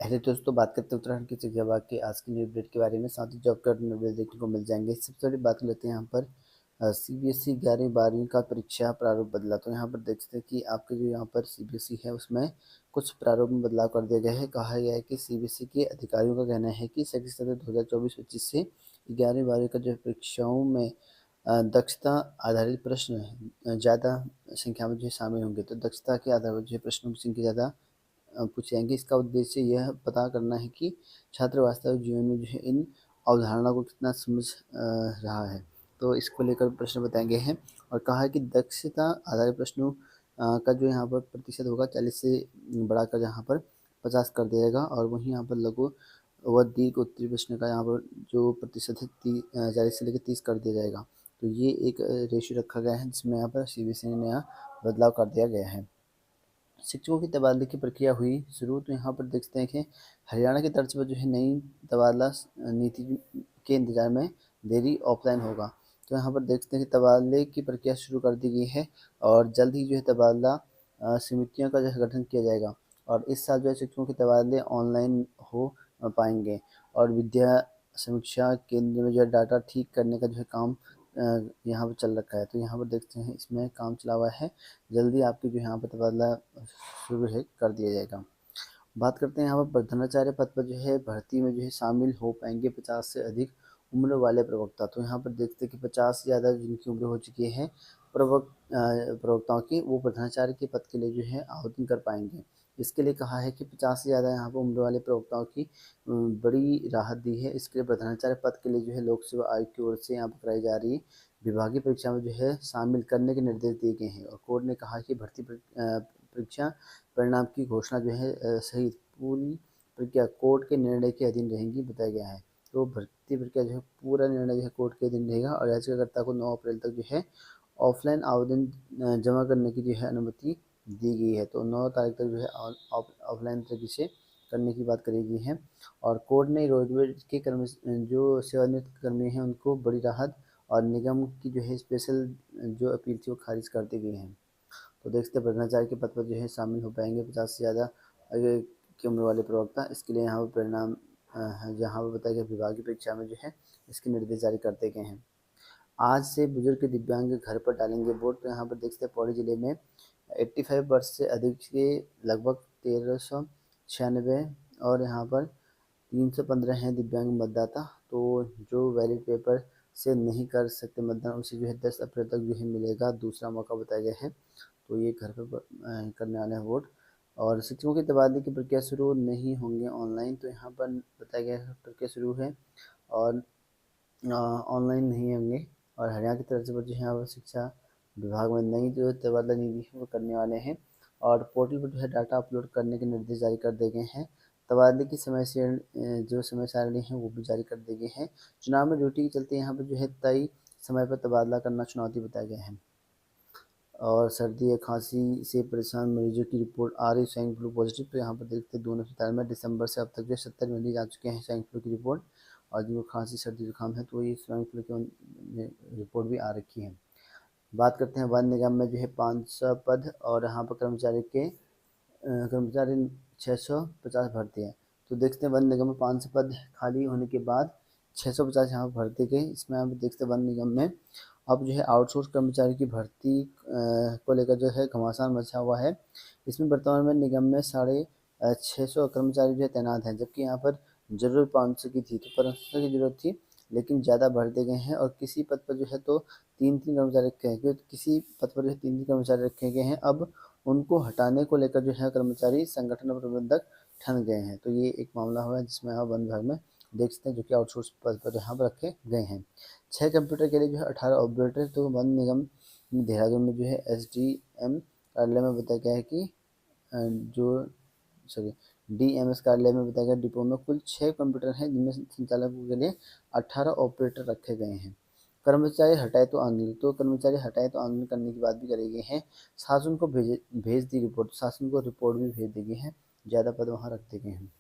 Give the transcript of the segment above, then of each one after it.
पहले दोस्तों बात करते हैं उत्तराखंड के चिकिया विभाग के आज की न्यू अपडेट के बारे में, साथ ही जॉब कार्ड में अपडेट देखने को मिल जाएंगे। सबसे बड़ी बात कर लेते हैं यहाँ पर सीबीएसई 11वीं 12वीं का परीक्षा प्रारूप बदला। तो यहाँ पर देख सकते हैं कि आपके जो यहाँ पर सीबीएसई है उसमें कुछ प्रारूप में बदलाव कर दिया गया है। कहा गया है कि सीबीएसई के अधिकारियों का कहना है कि शैक्षिक सत्र 2024-25 से 11वीं 12वीं का जो है परीक्षाओं में दक्षता आधारित प्रश्न ज़्यादा संख्या में जो है शामिल होंगे। तो दक्षता के आधार पर जो है प्रश्नों की संख्या ज़्यादा पूछे जाएंगे। इसका उद्देश्य यह पता करना है कि छात्र वास्तविक जीवन में जो है इन अवधारणा को कितना समझ रहा है। तो इसको लेकर प्रश्न बताए गए हैं और कहा है कि दक्षता आधारित प्रश्नों का जो यहाँ पर प्रतिशत होगा 40 से बढ़ाकर यहाँ पर 50 कर दिया जाएगा। और वहीं यहाँ पर लघु व दीर्घ उत्तरीय प्रश्न का यहाँ पर जो प्रतिशत है 40 से लेकर 30 कर दिया जाएगा। तो ये एक रेशियो रखा गया है जिसमें यहाँ पर सीबीएसई ने नया बदलाव कर दिया गया है। शिक्षकों की तबादले की प्रक्रिया हुई शुरू। तो यहाँ पर देख सकते हैं कि हरियाणा की तर्ज पर जो है नई तबादला नीति के इंतजार में देरी ऑफलाइन होगा। तो यहाँ पर देख सकते हैं कि तबादले की प्रक्रिया शुरू कर दी गई है और जल्द ही जो है तबादला समितियों का जो है गठन किया जाएगा। और इस साल जो है शिक्षकों के तबादले ऑनलाइन हो पाएंगे और विद्या समीक्षा केंद्र में जो है डाटा ठीक करने का जो है काम यहाँ पर चल रखा है। तो यहाँ पर देखते हैं इसमें काम चला हुआ है, जल्दी आपकी जो यहाँ पर तबादला शुरू है कर दिया जाएगा। बात करते हैं यहाँ पर प्रधानाचार्य पद पर जो है भर्ती में जो है शामिल हो पाएंगे 50 से अधिक उम्र वाले प्रवक्ता। तो यहाँ पर देखते हैं कि 50 से ज़्यादा जिनकी उम्र हो चुकी है प्रवक्ताओं की, वो प्रधानाचार्य के पद के लिए जो है आवेदन कर पाएंगे। इसके लिए कहा है कि 50 से ज़्यादा यहाँ पर उम्र वाले प्रवक्ताओं की बड़ी राहत दी है। इसके लिए प्रधानाचार्य पद के लिए जो है लोक सेवा आयोग की ओर से यहाँ पर कराई जा रही विभागीय परीक्षा में जो है शामिल करने के निर्देश दिए गए हैं। और कोर्ट ने कहा कि भर्ती परीक्षा परिणाम की घोषणा जो है सहित पूरी प्रक्रिया कोर्ट के निर्णय के अधीन रहेंगी, बताया गया है। तो भर्ती प्रक्रिया जो है पूरा निर्णय जो है कोर्ट के अधीन रहेगा और याचिकाकर्ता को 9 अप्रैल तक जो है ऑफलाइन आवेदन जमा करने की जो है अनुमति दी गई है। तो 9 तारीख तक जो है ऑफलाइन तरीके से करने की बात करी गई है। और कोर्ट ने रोडवेज के कर्मी जो सेवानिवृत्त कर्मी हैं उनको बड़ी राहत और निगम की जो है स्पेशल जो अपील थी वो खारिज कर दी गई है। तो देखते हैं प्रधानाचार्य के पद पर जो है शामिल हो पाएंगे 50 से ज़्यादा की उम्र वाले प्रवक्ता। इसके लिए यहाँ पर परिणाम जहाँ पर बताया गया विभागीय परीक्षा में जो है इसके निर्देश जारी कर दिए गए हैं। आज से बुजुर्ग दिव्यांग घर पर डालेंगे वोट। तो यहाँ पर देखते हैं पौड़ी जिले में 85 वर्ष से अधिक के लगभग 1396 और यहाँ पर 315 हैं दिव्यांग मतदाता। तो जो वैलिड पेपर से नहीं कर सकते मतदान उसे जो है 10 अप्रैल तक जो है मिलेगा दूसरा मौका, बताया गया है। तो ये घर पर करने वाले हैं वोट। और शिक्षकों के तबादले की प्रक्रिया शुरू नहीं होंगे ऑनलाइन। तो यहाँ पर बताया गया है प्रक्रिया शुरू है और ऑनलाइन नहीं होंगे। और हरियाणा की तरफ से जो है यहाँ पर शिक्षा विभाग में नई जो तबादला नीति है वो करने वाले हैं और पोर्टल पर जो है डाटा अपलोड करने के निर्देश जारी कर दिए गए हैं। तबादले की जो समय सारणी है वो भी जारी कर दी गई है। चुनाव में ड्यूटी के चलते यहाँ पर जो है तय समय पर तबादला करना चुनौती बताया गया है। और सर्दी या खांसी से परेशान मरीजों की रिपोर्ट आ रही स्वाइन फ्लू पॉजिटिव। तो यहाँ पर देखते हैं दोनों अस्पताल में दिसंबर से अब तक जो 70 मरीज आ चुके हैं स्वाइन फ्लू की रिपोर्ट। और जिनको खांसी सर्दी जुकाम है तो ये स्वाइन फ्लू की रिपोर्ट भी आ रखी है। बात करते हैं वन निगम में जो है 500 पद और यहाँ पर कर्मचारी 650 भर्ती है। तो देखते हैं वन निगम में 500 पद खाली होने के बाद 650 यहाँ पर भर्ती गए। इसमें आप देखते हैं वन निगम में अब जो है आउटसोर्स कर्मचारी की भर्ती को लेकर जो है घमासान मचा हुआ है। इसमें वर्तमान में निगम में 650 कर्मचारी जो है तैनात हैं, जबकि यहाँ पर जरूरत 500 की थी। तो 500 की जरूरत थी लेकिन ज़्यादा भर दिए गए हैं और किसी पद पर जो है तो 3-3 कर्मचारी रखे हैं, क्योंकि किसी पद पर जो है 3-3 कर्मचारी रखे गए हैं। अब उनको हटाने को लेकर जो है कर्मचारी संगठन और प्रबंधक ठन गए हैं। तो ये एक मामला हुआ है जिसमें आप वन विभाग में देख सकते हैं जो कि आउटसोर्स पद पर यहाँ पर रखे गए हैं। 6 कंप्यूटर के लिए जो है 18 ऑपरेटर। तो वन निगम देहरादून में जो है SDM कार्यालय में बताया गया है कि जो सॉरी DMS कार्यालय में बताया गया डिपो में कुल 6 कंप्यूटर हैं जिनमें संचालकों के लिए 18 ऑपरेटर रखे गए हैं। कर्मचारी हटाए तो आंदोलन। तो कर्मचारी हटाए तो आंदोलन करने की बात भी करी गई है। शासन को भेज दी रिपोर्ट। शासन को रिपोर्ट भी भेज दी गई है, ज़्यादा पद वहाँ रख दिए गए हैं।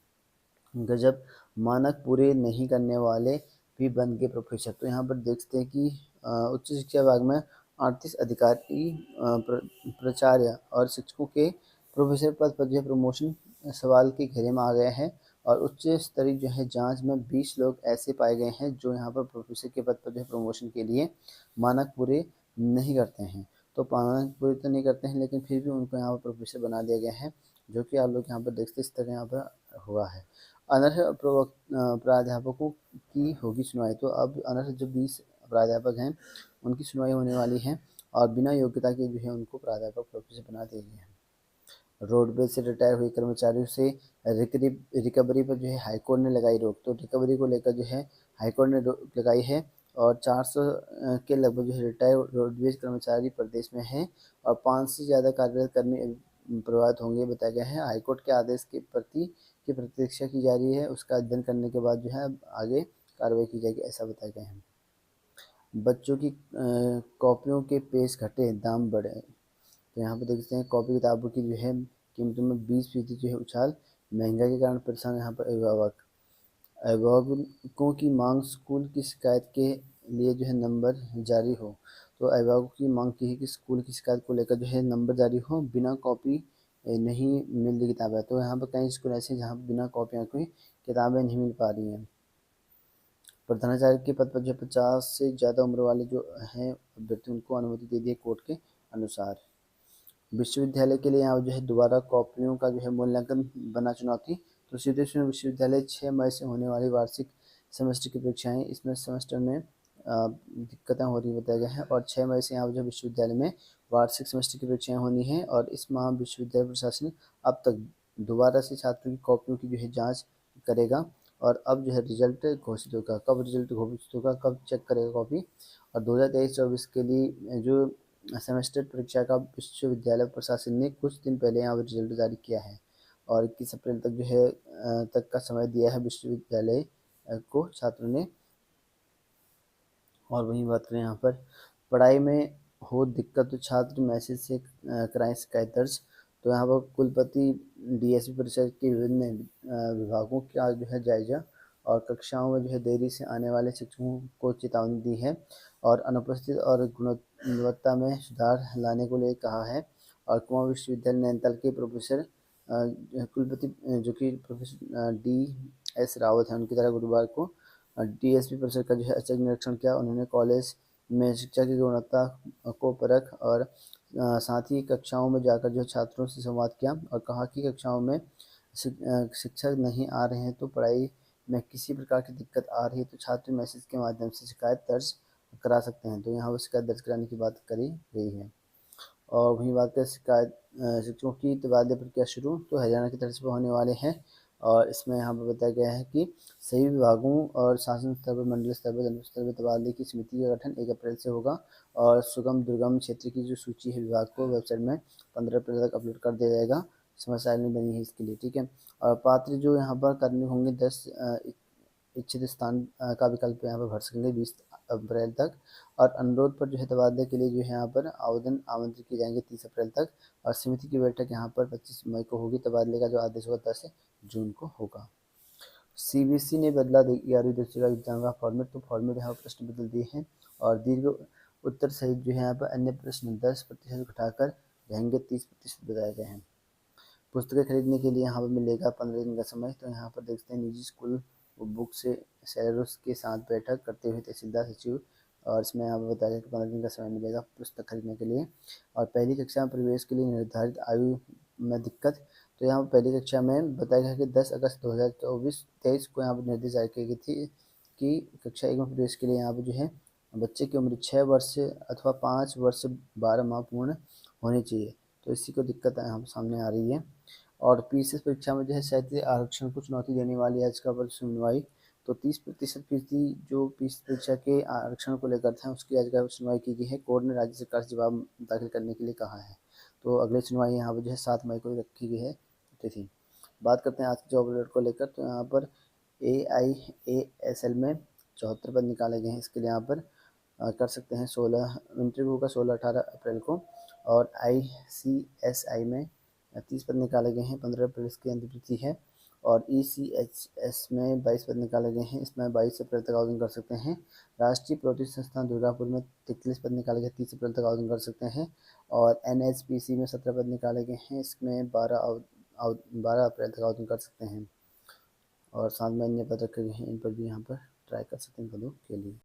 गजब, मानक पूरे नहीं करने वाले भी बन गए प्रोफेसर। तो यहाँ पर देखते हैं कि उच्च शिक्षा विभाग में 38 अधिकारी प्राचार्य और शिक्षकों के प्रोफेसर पद पर जो है प्रमोशन सवाल के घेरे में आ गए हैं। और उच्च स्तरीय जो है जांच में 20 लोग ऐसे पाए गए हैं जो यहाँ पर प्रोफेसर के पद पर जो है प्रमोशन के लिए मानक पूरे नहीं करते हैं। तो मानक पूरे तो नहीं करते हैं, लेकिन फिर भी उनको यहाँ पर प्रोफेसर बना दिया गया है, जो कि आप लोग यहाँ पर देखते इस तरह यहाँ पर हुआ है। अनर्ह प्राध्यापकों की होगी सुनवाई। तो अब अनर्ह जो 20 प्राध्यापक हैं उनकी सुनवाई होने वाली है और बिना योग्यता के जो है उनको प्राध्यापक प्रोफेसर बना दिए गए हैं। रोडवेज से रिटायर हुए कर्मचारियों से रिकवरी पर जो है हाईकोर्ट ने लगाई रोक। तो रिकवरी को लेकर जो है हाईकोर्ट ने रोक लगाई है और 400 के लगभग जो है रिटायर रोडवेज कर्मचारी प्रदेश में हैं और 500 से ज़्यादा कार्यरत कर्मी प्रभावित होंगे बताया गया है। हाईकोर्ट के आदेश के प्रति की प्रतीक्षा की जा रही है, उसका अध्ययन करने के बाद जो है आगे कार्रवाई की जाएगी, ऐसा बताया गया है। बच्चों की कॉपियों के पेज घटे, दाम बढ़े। तो यहाँ पे देख सकते हैं कॉपी किताबों की जो है कीमतों में 20% जो है उछाल। महंगाई के कारण परेशान यहाँ पर अभिभावक। अभिभावकों की मांग स्कूल की शिकायत के लिए जो है नंबर जारी हो। तो अभिभावकों की मांग की है कि स्कूल की शिकायत को लेकर जो है नंबर जारी हो, बिना कॉपी नहीं मिल रही किताबें। तो यहाँ पर कई स्कूल ऐसे हैं जहाँ पर बिना कॉपियाँ की किताबें नहीं मिल पा रही हैं। प्रधानाचार्य के पद पर जो 50 से ज़्यादा उम्र वाले जो हैं अभ्यर्थी उनको अनुमति दे दी है कोर्ट के अनुसार। विश्वविद्यालय के लिए यहाँ जो है दोबारा कॉपियों का जो है मूल्यांकन बना चुनौती। तो सिद्धेश्वर विश्वविद्यालय 6 मई से होने वाली वार्षिक सेमेस्टर की परीक्षाएं, इसमें सेमेस्टर में दिक्कतें हो रही बताया गया है और 6 मई से यहाँ जो विश्वविद्यालय में वार्षिक सेमेस्टर की परीक्षाएं होनी है और इस माह विश्वविद्यालय प्रशासन अब तक दोबारा से छात्रों की कॉपियों की जो है जाँच करेगा और अब जो है रिजल्ट घोषित होगा। कब रिजल्ट घोषित होगा, कब चेक करेगा कॉपी। और 2023-24 के लिए जो सेमेस्टर परीक्षा का विश्वविद्यालय प्रशासन ने कुछ दिन पहले यहाँ पर रिजल्ट जारी किया है और 21 अप्रैल तक जो है तक का समय दिया है विश्वविद्यालय को छात्रों ने। और वहीं बात करें यहाँ पर पढ़ाई में हो दिक्कत तो छात्र मैसेज से कराएं शिकायत दर्ज। तो यहाँ पर कुलपति डीएसपी परिषद के विभिन्न विभागों का जो है जायजा और कक्षाओं में जो है देरी से आने वाले शिक्षकों को चेतावनी दी है और अनुपस्थित और गुणवत्ता में सुधार लाने को लिए कहा है। और कुमाऊं विश्वविद्यालय नैनीताल के प्रोफेसर कुलपति जो कि प्रोफेसर DS रावत हैं, उनकी तरह गुरुवार को डीएसपी परिषद का जो है औचक निरीक्षण किया। उन्होंने कॉलेज में शिक्षा की गुणवत्ता को परख और साथ ही कक्षाओं में जाकर जो छात्रों से संवाद किया और कहा कि कक्षाओं में शिक्षक नहीं आ रहे हैं तो पढ़ाई में किसी प्रकार की दिक्कत आ रही है तो छात्र मैसेज के माध्यम से शिकायत दर्ज करा सकते हैं। तो यहाँ पर शिकायत दर्ज कराने की बात करी गई है। और वहीं बात करें शिकायत शिक्षकों की तबादले प्रक्रिया शुरू। तो हरियाणा की तरफ से होने वाले हैं और इसमें यहाँ पर बताया गया है कि सभी विभागों और शासन स्तर पर, मंडल स्तर पर, जनपद स्तर पर तबादले की समिति का गठन 1 अप्रैल से होगा और सुगम दुर्गम क्षेत्र की जो सूची है विभाग को वेबसाइट में 15 अप्रैल तक अपलोड कर दिया जाएगा। समय सारणी बनी है इसके लिए, ठीक है। और पात्र जो यहाँ पर कर्मी होंगे 10 इच्छित स्थान का विकल्प यहाँ पर भर सकेंगे 20 अप्रैल तक। और अनुरोध पर जो है तबादले के लिए जो है यहाँ पर आवेदन आमंत्रित किए जाएंगे 30 अप्रैल तक और समिति की बैठक यहाँ पर 25 मई को होगी। तबादले का जो आदेश होगा 10 जून को होगा। सीबीएसई ने बदला 11वीं-10वीं का एग्जाम का फॉर्मेट। तो फॉर्मेट यहाँ पर प्रश्न बदल दिए हैं और दीर्घ उत्तर सहित जो है यहाँ पर अन्य प्रश्न 10% घटाकर रहेंगे 30% बताए गए हैं। पुस्तकें खरीदने के लिए यहाँ पर मिलेगा 15 दिन का समय। तो यहाँ पर देखते हैं निजी स्कूल बुक से सेलर्स के साथ बैठक करते हुए तहसीलदार सचिव और इसमें यहाँ पर बताया कि 15 दिन का समय मिलेगा पुस्तक खरीदने के लिए। और पहली कक्षा में प्रवेश के लिए निर्धारित आयु में दिक्कत। तो यहाँ पर पहली कक्षा में बताया गया कि 10 अगस्त 2023 को यहाँ पर निर्देश जारी की गई थी कि कक्षा 1 में प्रवेश के लिए यहाँ पर जो है बच्चे की उम्र 6 वर्ष अथवा 5 वर्ष 12 माह पूर्ण होनी चाहिए। तो इसी को दिक्कत यहाँ पर सामने आ रही है। और पीसीएस परीक्षा में जो है क्षेत्रीय आरक्षण को चुनौती देने वाली याचिका पर सुनवाई। तो 30% फीसदी जो पीसीएस परीक्षा के आरक्षण को लेकर था उसकी याचिका पर सुनवाई की गई है। कोर्ट ने राज्य सरकार से जवाब दाखिल करने के लिए कहा है। तो अगली सुनवाई यहाँ पर जो है 7 मई को रखी गई है तिथि। बात करते हैं आज की जॉब अलर्ट को लेकर। तो यहाँ पर AIASL में 74 पद निकाले गए हैं। इसके लिए यहाँ पर कर सकते हैं 16 इंटरव्यू का 16-18 अप्रैल को। और ICSI में 30 पद निकाले गए हैं, 15 अप्रैल की अंतिम तिथि है। और ECHS में 22 पद निकाले गए हैं, इसमें 22 अप्रैल तक आवेदन कर सकते हैं। राष्ट्रीय प्रौद्योगिकी संस्थान दुर्गापुर में 43 पद निकाले गए, 30 अप्रैल तक आवेदन कर सकते हैं। और NHPC में 17 पद निकाले गए हैं, इसमें 12 अप्रैल तक आवेदन कर सकते हैं। और साथ में अन्य पत्र हैं इन पर भी यहाँ पर ट्राई कर सकते हैं पदों के लिए।